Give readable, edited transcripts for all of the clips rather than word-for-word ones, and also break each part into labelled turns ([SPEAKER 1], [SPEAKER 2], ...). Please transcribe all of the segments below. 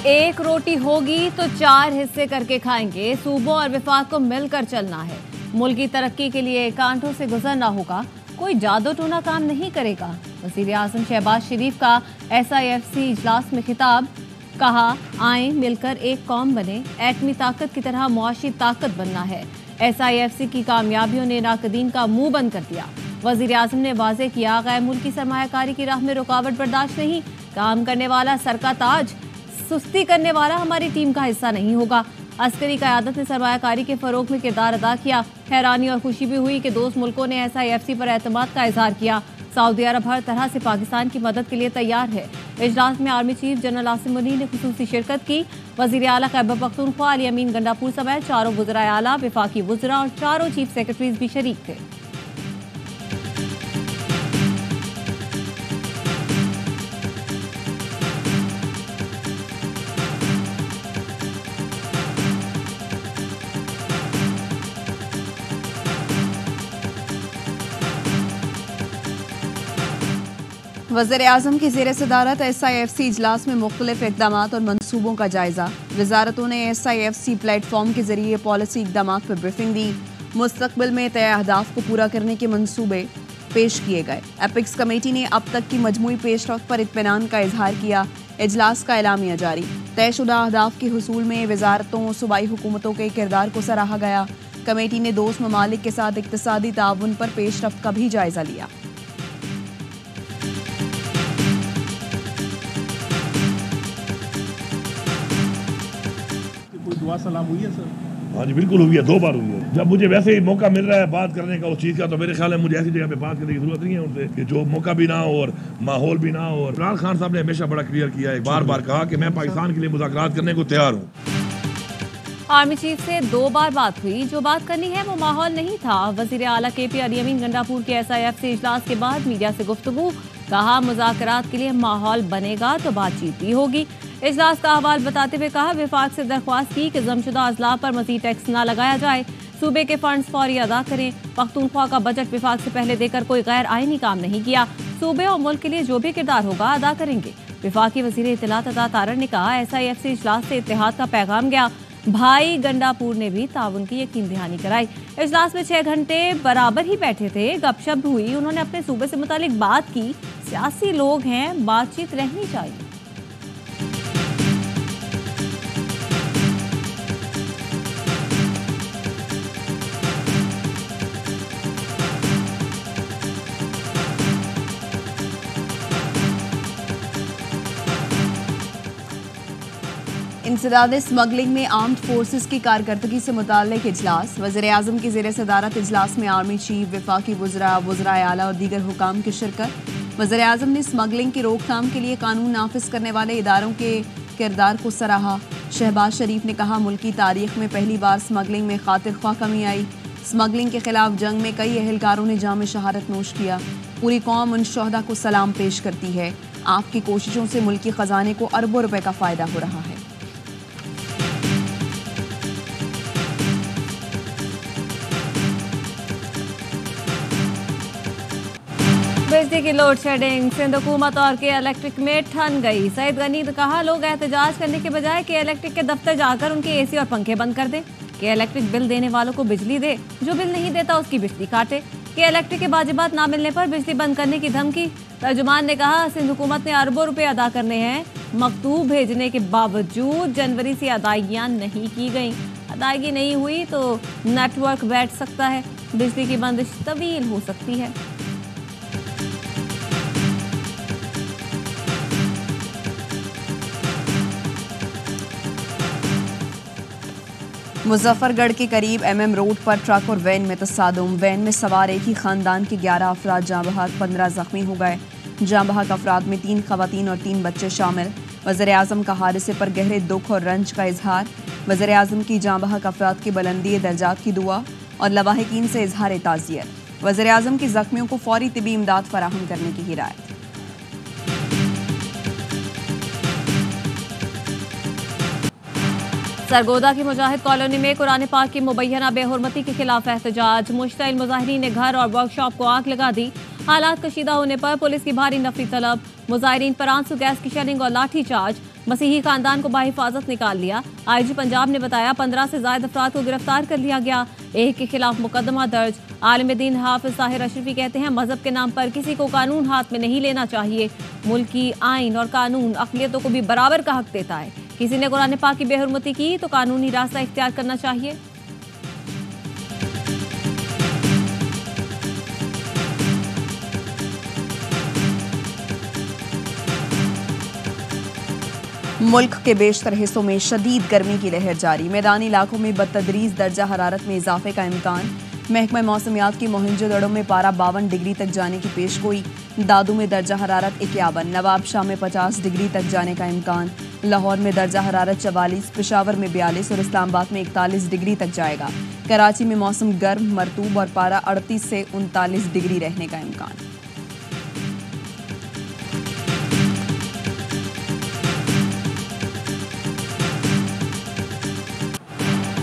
[SPEAKER 1] एक रोटी होगी तो 4 हिस्से करके खाएंगे। सूबों और विफाक को मिलकर चलना है। मुल्क की तरक्की के लिए कांटों से गुजरना होगा। कोई जादू टोना काम नहीं करेगा। वज़ीर आज़म शहबाज शरीफ का SIFC इजलास में खिताब। कहा, आए मिलकर एक कौम बने। एटमी ताकत की तरह मुआशी ताकत बनना है। SIFC की कामयाबियों ने नाकदीन का मुंह बंद कर दिया। वज़ीर आज़म ने वाज़ेह किया, गैर मुल्की सरमायाकारी की राह में रुकावट बर्दाश्त नहीं। काम करने वाला सर का ताज, सुस्ती करने वाला हमारी टीम का हिस्सा नहीं होगा। अस्करी क़यादत ने सरमायाकारी के फ़रोग में किरदार अदा किया। हैरानी और खुशी भी हुई कि दोस्त मुल्कों ने SIFC पर एतमाद का इजहार किया। सऊदी अरब हर तरह से पाकिस्तान की मदद के लिए तैयार है। इजलास में army chief general Asim Munir ने खुसूसी शिरकत की। वज़ीर आला खैबर पख्तूनख्वा अली अमीन गंडापुर समेत 4 वज़राए आला, वफाकी वज़रा और 4 चीफ सेक्रेटरीज भी शरीक थे।
[SPEAKER 2] वज़ीर आज़म की ज़ेर सदारत SIFC इजलास में मुख्तलिफ इक़दामात और मनसूबों का जायज़ा। वज़ारतों ने SIFC प्लेटफॉर्म के ज़रिए पॉलिसी इक़दामात पर ब्रीफिंग दी। मुस्तक़बिल में तय अहदाफ को पूरा करने के मनसूबे पेश किए गए। एपिक्स कमेटी ने अब तक की मजमूई पेशरफ्त पर इत्मीनान का इजहार किया। इजलास का एलामिया जारी। तयशुदा अहदाफ के हुसूल में वज़ारतों और सूबाई हुकूमतों के किरदार को सराहा गया। कमेटी ने दोस्त ममालिक के साथ इक़्तिसादी ताउन पर पेशरफ्त का भी जायज़ा लिया।
[SPEAKER 3] दुआ सलाम हुई है सर?
[SPEAKER 4] हाँ जी बिल्कुल हुई है, 2 बार हुई है। जब मुझे वैसे ही मौका मिल रहा है बात करने का उस चीज़ का, तो मेरे ख्याल है मुझे ऐसी जगह पे बात करने की जरूरत नहीं है उनसे कि जो मौका भी ना हो और माहौल भी ना हो। और इमरान खान साहब ने हमेशा बड़ा क्लियर किया है, बार बार कहा कि मैं पाकिस्तान के लिए मुज़ाकरात करने को तैयार हूँ।
[SPEAKER 1] आर्मी चीफ से 2 बार बात हुई। जो बात करनी है वो माहौल नहीं था। वज़ीर आला KP अली अमीन गंडापुर के SIFC इजलास के बाद मीडिया से गुफ्तगू। कहा, मुज़ाकरात के लिए माहौल बनेगा तो बातचीत भी होगी। इजलास का अहवाल बताते हुए कहा, विफाक से दरख्वास्त की कि ज़मशुदा अजला पर मज़ीद टैक्स ना लगाया जाए। सूबे के फंड्स फौरी अदा करें। पख्तूनख्वा का बजट विफाक से पहले देकर कोई गैर आईनी काम नहीं किया। सूबे और मुल्क के लिए जो भी किरदार होगा अदा करेंगे। विफाकी वज़ीर इत्तलात अता तारर ने कहा, SIFC इजलास से इत्तेहाद का पैगाम गया। भाई गंडापुर ने भी ताउन की यकीन दहानी कराई। इजलास में 6 घंटे बराबर ही बैठे थे। गपशप हुई। उन्होंने अपने सूबे से मुतालिक बात की। सियासी लोग हैं, बातचीत रहनी चाहिए।
[SPEAKER 2] इंसदाद स्मगलिंग में आर्म्ड फोर्सेस की कारकर्दगी से मुताल्लिक इजलास। वज़ीर आज़म की ज़ेर सदारत इजलास में आर्मी चीफ, वफाकी वज़रा, वज़राए आला और दीगर हुकाम की शिरकत। वज़ीर आज़म ने स्मगलिंग की रोकथाम के लिए कानून नाफिज करने वाले इदारों के किरदार को सराहा। शहबाज शरीफ ने कहा, मुल्क की तारीख में पहली बार स्मगलिंग में खातिर ख्वाह कमी आई। स्मगलिंग के खिलाफ जंग में कई अहलकारों ने जाम शहादत नोश किया। पूरी कौम उन शहदा को सलाम पेश करती है। आपकी कोशिशों से मुल्की खजाने को अरबों रुपए का फ़ायदा हो रहा है।
[SPEAKER 1] बिजली की लोड शेडिंग, सिंध हुकूमत और के इलेक्ट्रिक में ठन गई। सईद गनी ने कहा, लोग एहतजाज करने के बजाय के इलेक्ट्रिक के दफ्तर जाकर उनके AC और पंखे बंद कर दें। के इलेक्ट्रिक बिल देने वालों को बिजली दे, जो बिल नहीं देता उसकी बिजली काटे। के इलेक्ट्रिक के वाजिबात ना मिलने पर बिजली बंद करने की धमकी। तर्जुमान ने कहा, सिंध हुकूमत ने अरबों रुपए अदा करने हैं। मकतूब भेजने के बावजूद जनवरी से अदायगियाँ नहीं की गई। अदायगी नहीं हुई तो नेटवर्क बैठ सकता है। बिजली की बंदिश तवील हो सकती है।
[SPEAKER 2] मुजफ्फरगढ़ के करीब MM रोड पर ट्रक और वैन में तसादुम। वैन में सवार एक ही खानदान के 11 अफराद जाँ बहक, 15 जख्मी हो गए। जाँ बहक अफराद में 3 खवातीन और 3 बच्चे शामिल। वज़ीर आज़म का हादसे पर गहरे दुख और रंज का इजहार। वज़ीर आज़म की जाँ बहक अफराद की बुलंदी दर्जात की दुआ और लवाहिकीन से इजहार ताज़ियत। वज़ीर आज़म की जख्मियों को फौरी तिबी इमदाद फराहम करने की हिदायत।
[SPEAKER 1] सरगोदा की मुजाहिद कॉलोनी में कुरान पाक की मुबैना बेहुरमती के खिलाफ एहतजाज। मुश्तइल मुजाहिरीन ने घर और वर्कशॉप को आग लगा दी। हालात कशीदा होने पर पुलिस की भारी नफरी तलब, मुजाहिरीन पर आंसू गैस की शेलिंग और लाठीचार्ज, मसीही खानदान को बाहिफाजत निकाल लिया। आईजी पंजाब ने बताया 15 से ज्यादा अफराद को गिरफ्तार कर लिया गया, एक के खिलाफ मुकदमा दर्ज। आलिम दीन हाफिज ताहिर अशरफी कहते हैं मजहब के नाम पर किसी को कानून हाथ में नहीं लेना चाहिए। मुल्क की आइन और कानून अक़लियतों को भी बराबर का हक देता है। किसी ने कुरान पाक की बेहुरमती की तो कानूनी रास्ता इख्तियार करना चाहिए।
[SPEAKER 2] मुल्क के बेशतर हिस्सों में शदीद गर्मी की लहर जारी, मैदानी इलाकों में बदतदरीज दर्जा हरारत में इजाफे का इम्कान। महकमा मौसमियात की मोहनजोदड़ो में पारा 52 डिग्री तक जाने की पेशगोई। दादू में दर्जा हरारत 51, नवाबशाह में 50 डिग्री तक जाने का इम्कान। लाहौर में दर्जा हरारत 44, पेशावर में 42 और इस्लामाबाद में 41 डिग्री तक जाएगा। कराची में मौसम गर्म, मरतूब और पारा 38 से 39 डिग्री रहने का इम्कान।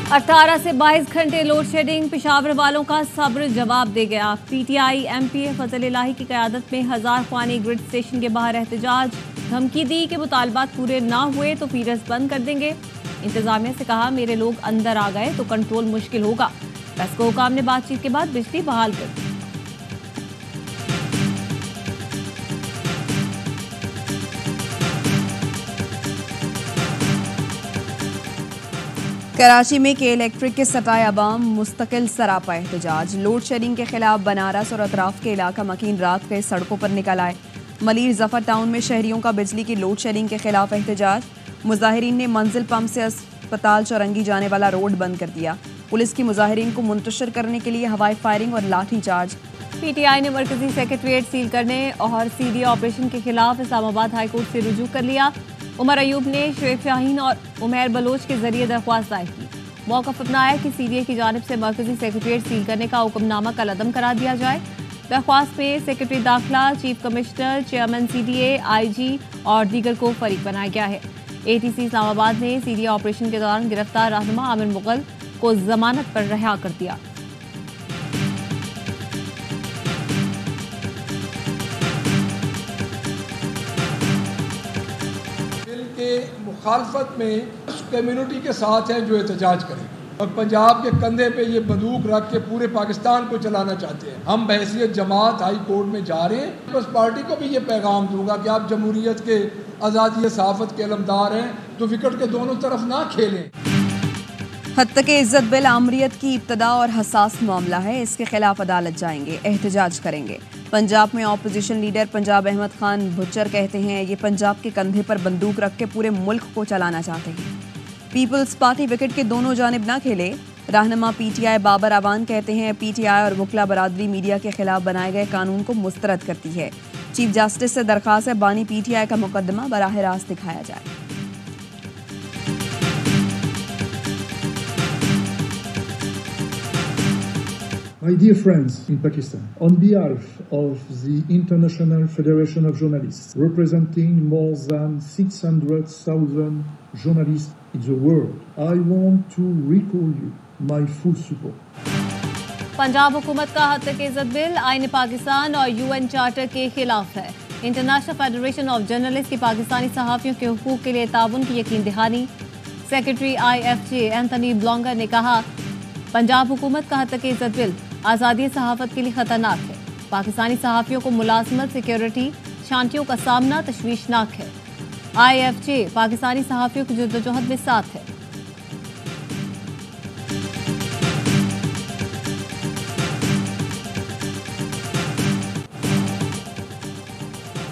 [SPEAKER 1] 18 से 22 घंटे लोड शेडिंग, पेशावर वालों का सब्र जवाब दे गया। पीटीआई एमपीए फजल इलाही की क़यादत में 1000 ख्वानी ग्रिड स्टेशन के बाहर एहतजाज, धमकी दी कि मुतालबात पूरे ना हुए तो फीडर्स बंद कर देंगे। इंतजामिया से कहा मेरे लोग अंदर आ गए तो कंट्रोल मुश्किल होगा। पेस्को हुकाम ने बातचीत के बाद बिजली बहाल कर दी।
[SPEAKER 2] कराची में के इलेक्ट्रिक के सटाए अवाम, मुस्तकिल सरापा एहतजाज। लोड शेडिंग के खिलाफ बनारस और अतराफ के इलाका मकीन रात के सड़कों पर निकल आए। मलिर जफर टाउन में शहरियों का बिजली की लोड शेडिंग के खिलाफ एहतजाज। मुजाहिरीन ने मंजिल पंप से अस्पताल चौरंगी जाने वाला रोड बंद कर दिया। पुलिस की मुजाहिरीन को मुंतशिर करने के लिए हवाई फायरिंग और लाठी चार्ज।
[SPEAKER 1] पीटीआई ने मरकजी सेक्रेटरीट सील करने और सीडी ऑपरेशन के खिलाफ इस्लामाबाद हाईकोर्ट से रुजू कर लिया। उमर अयूब ने शुएब शाहीन और उमैर बलोच के जरिए दरख्वास्त दायर की। मौक़िफ़ अपनाया कि सीडीए की जानिब से मरकजी सेक्रेटरीट सील करने का हुक्मनामा कलअदम करा दिया जाए। दरख्वास्त में सेक्रेटरी दाखिला, chief commissioner, chairman CDA, IG और दीगर को फरीक बनाया गया है। एटीसी इस्लामाबाद ने सीडीए ऑपरेशन के दौरान गिरफ्तार रहनुमा आमिर मुगल को जमानत पर रिहा कर दिया।
[SPEAKER 3] मुखालफत में उस कम्युनिटी के साथ हैं जो एहतजाज करें और पंजाब के कंधे पे ये बंदूक रख के पूरे पाकिस्तान को चलाना चाहते हैं। हम बहैसियत जमात हाई कोर्ट में जा रहे हैं। बस पार्टी को भी ये पैगाम दूंगा कि आप जमहूरियत के आज़ादी सहाफ़त के अलमदार हैं तो विकेट के दोनों तरफ ना खेलें।
[SPEAKER 2] हत्या के इज्जत बिल आमरीत की इब्तदा और हसास मामला है, इसके खिलाफ अदालत जाएंगे, एहतजाज करेंगे। पंजाब में ऑपोजिशन लीडर पंजाब अहमद खान भुच्चर कहते हैं ये पंजाब के कंधे पर बंदूक रख के पूरे मुल्क को चलाना चाहते हैं। पीपल्स पार्टी विकेट के दोनों जानिब ना खेले। रहनुमा पीटीआई बाबर अवान कहते हैं पीटीआई और वकला बरादरी मीडिया के खिलाफ बनाए गए कानून को मुस्तरद करती है। चीफ जस्टिस से दरख्वास्त है बानी पीटीआई का मुकदमा बराह रास्त दिखाया जाए।
[SPEAKER 5] My dear friends in Pakistan, on behalf of the International Federation of Journalists, representing more than 600,000 journalists in the world, I want to recall you my full support.
[SPEAKER 1] Punjab हुकूमत का हत्या के इज्जत बिल आईन पाकिस्तान और यूएन चार्टर के खिलाफ है। इंटरनेशनल फेडरेशन ऑफ जर्नलिस्ट की पाकिस्तानी सहाफ़ियों के हुकूक के लिए ताउन की यकीन दहानी। सेक्रेटरी IFJ एंथनी ब्लॉन्गर ने कहा पंजाब हुकूमत का हत्या के इज्जत बिल आज़ादी सहाफ़त के लिए खतरनाक है। पाकिस्तानी सहाफ़ियों को मुलाजमत, सिक्योरिटी, शांतियों का सामना तशवीशनाक है। IFJ पाकिस्तानी सहाफ़ियों की जद्दोजहद में साथ है।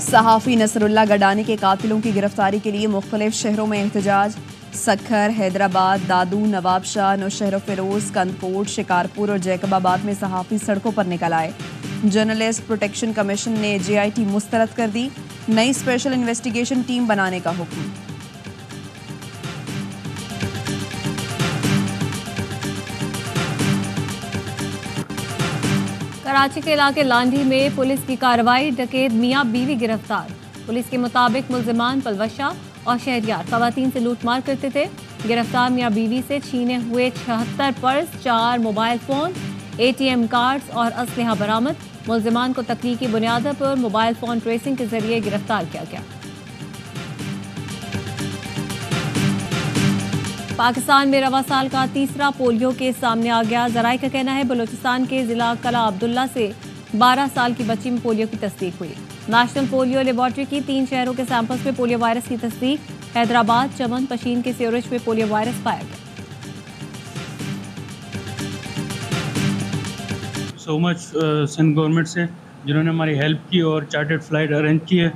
[SPEAKER 2] सहाफ़ी नसरुल्लाह गडानी के कातिलों की गिरफ्तारी के लिए मुख्तलिफ शहरों में एहतजाज। सखर, हैदराबाद, दादू, नवाबशाह, नौशहर फिरोज, कंदकोट, शिकारपुर और जैकबाबाद में सहाफ़ी सड़कों पर निकल आए। जर्नलिस्ट प्रोटेक्शन कमीशन ने JIT मुस्तरद कर दी। नई स्पेशल इन्वेस्टिगेशन टीम बनाने का हुक्म।
[SPEAKER 1] कराची के इलाके लांडी में पुलिस की कार्रवाई, डकैत मियां बीवी गिरफ्तार। पुलिस के मुताबिक मुल्जिमान पलवशा और शहरियार खवातीन से लूटमार करते थे। गिरफ्तार मियां बीवी से छीने हुए 76 purse, 4 mobile phone, ATM cards और असलहा बरामद। मुलजिमान को तकनीकी बुनियादों पर मोबाइल फोन ट्रेसिंग के जरिए गिरफ्तार किया गया। पाकिस्तान में रवा साल का तीसरा पोलियो केस सामने आ गया। जराये का कहना है बलूचिस्तान के जिला कला अब्दुल्ला से 12 साल की बच्ची में पोलियो की तस्दीक हुई। नेशनल पोलियो लेबॉर्ट्री की 3 शहरों के सैंपल्स में पोलियो वायरस की तस्दीक। हैदराबाद, चमन, पशीन के सीवरेज में पोलियो वायरस पाया गया।
[SPEAKER 6] सो मच सिंध गवर्नमेंट से जिन्होंने हमारी हेल्प की और चार्टर्ड फ्लाइट अरेंज की है।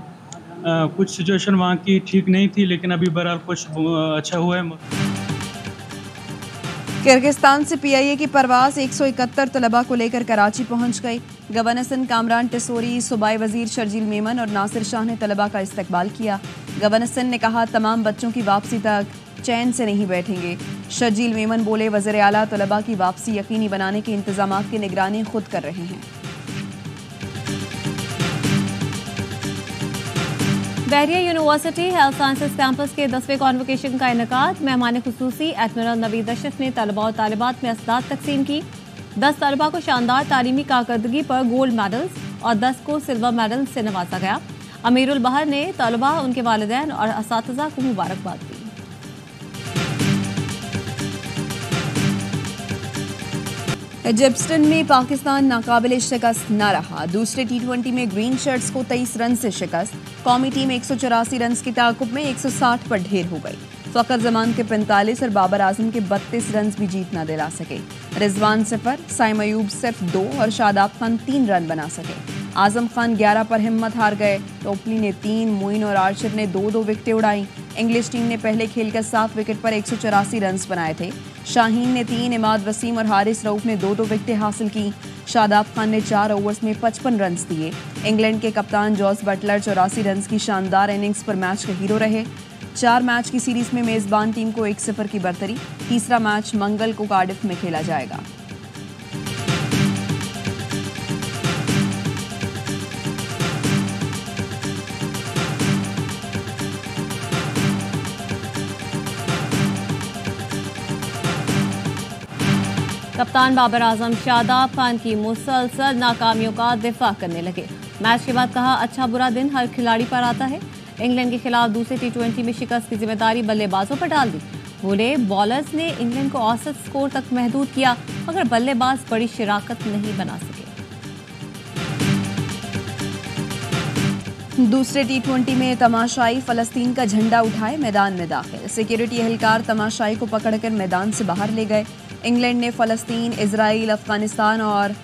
[SPEAKER 6] कुछ सिचुएशन वहाँ की ठीक नहीं थी, लेकिन अभी बहरहाल कुछ अच्छा हुआ है।
[SPEAKER 2] किर्गिस्तान से पीआईए की परवाज 171 तलबा को लेकर कराची पहुंच गई। गवर्नर सिंध कामरान टिसोरी, सूबाई वजीर शर्जील मेमन और नासिर शाह ने तलबा का इस्तकबाल किया। गवर्नर सिंध ने कहा तमाम बच्चों की वापसी तक चैन से नहीं बैठेंगे। शर्जील मेमन बोले वज़ीर आला तलबा की वापसी यकीनी बनाने के इंतजामात की निगरानी खुद कर रहे हैं।
[SPEAKER 1] बहरिया यूनिवर्सिटी हेल्थ साइंसेज कैंपस के 10वें कॉन्वोकेशन का इनेकाद। मेहमान खुसूसी एडमिरल नवीद अशरफ ने तलबा और तालिबात में असदाद तकसीम की। 10 तलबा को शानदार तालीमी कारकर्दगी पर गोल्ड मेडल्स और 10 को सिल्वर मेडल से नवाजा गया। अमीरुल बहर ने तलबा, उनके वालिदैन और असातिज़ा को मुबारकबाद दी।
[SPEAKER 2] इजिप्टन में पाकिस्तान नाकाबिले शिकस्त न रहा। दूसरे T20 में ग्रीन शर्ट्स को 23 रन से शिकस्त। कौमी टीम 184 रन की ताकुब में 160 पर ढेर हो गई। फ़खर जमान के 45 और बाबर आजम के 32 रन भी जीत न दिला सके। रिजवान 0, साइम अयूब सिर्फ 2 और शादाब खान 3 रन बना सके। आजम खान 11 पर हिम्मत हार गए। टोपली ने 3, मोइन और आर्चर ने 2-2 विकेटें उड़ाई। इंग्लिश टीम ने पहले खेलकर 7 विकेट पर 184 रन बनाए थे। शाहीन ने 3, इमाद वसीम और हारिस रऊफ ने 2-2 विकेटें हासिल की। शादाब खान ने 4 ओवर्स में 55 रन दिए। इंग्लैंड के कप्तान जॉस बटलर 84 रन की शानदार इनिंग्स पर मैच के हीरो रहे। 4 मैच की सीरीज में मेजबान टीम को 1-0 की बरतरी। तीसरा मैच मंगल को कार्डिफ में खेला जाएगा।
[SPEAKER 1] कप्तान बाबर आजम शादाब खान की मुसलसल नाकामियों का दिफा करने लगे। मैच के बाद कहा अच्छा बुरा दिन हर खिलाड़ी पर आता है। इंग्लैंड के खिलाफ दूसरे T20 में शिकस्त की जिम्मेदारी बल्लेबाजों पर डाल दी। बोले बॉलर्स ने इंग्लैंड को औसत स्कोर तक महदूद किया, मगर बल्लेबाज बड़ी शराकत नहीं बना सके।
[SPEAKER 2] दूसरे T20 में तमाशाई फलस्तीन का झंडा उठाए मैदान में दाखिल। सिक्योरिटी एहलकार तमाशाई को पकड़कर मैदान से बाहर ले गए। इंग्लैंड ने फलस्तीन, इजराइल, अफगानिस्तान और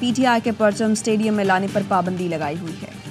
[SPEAKER 2] PTI के परचम स्टेडियम में लाने पर पाबंदी लगाई हुई है।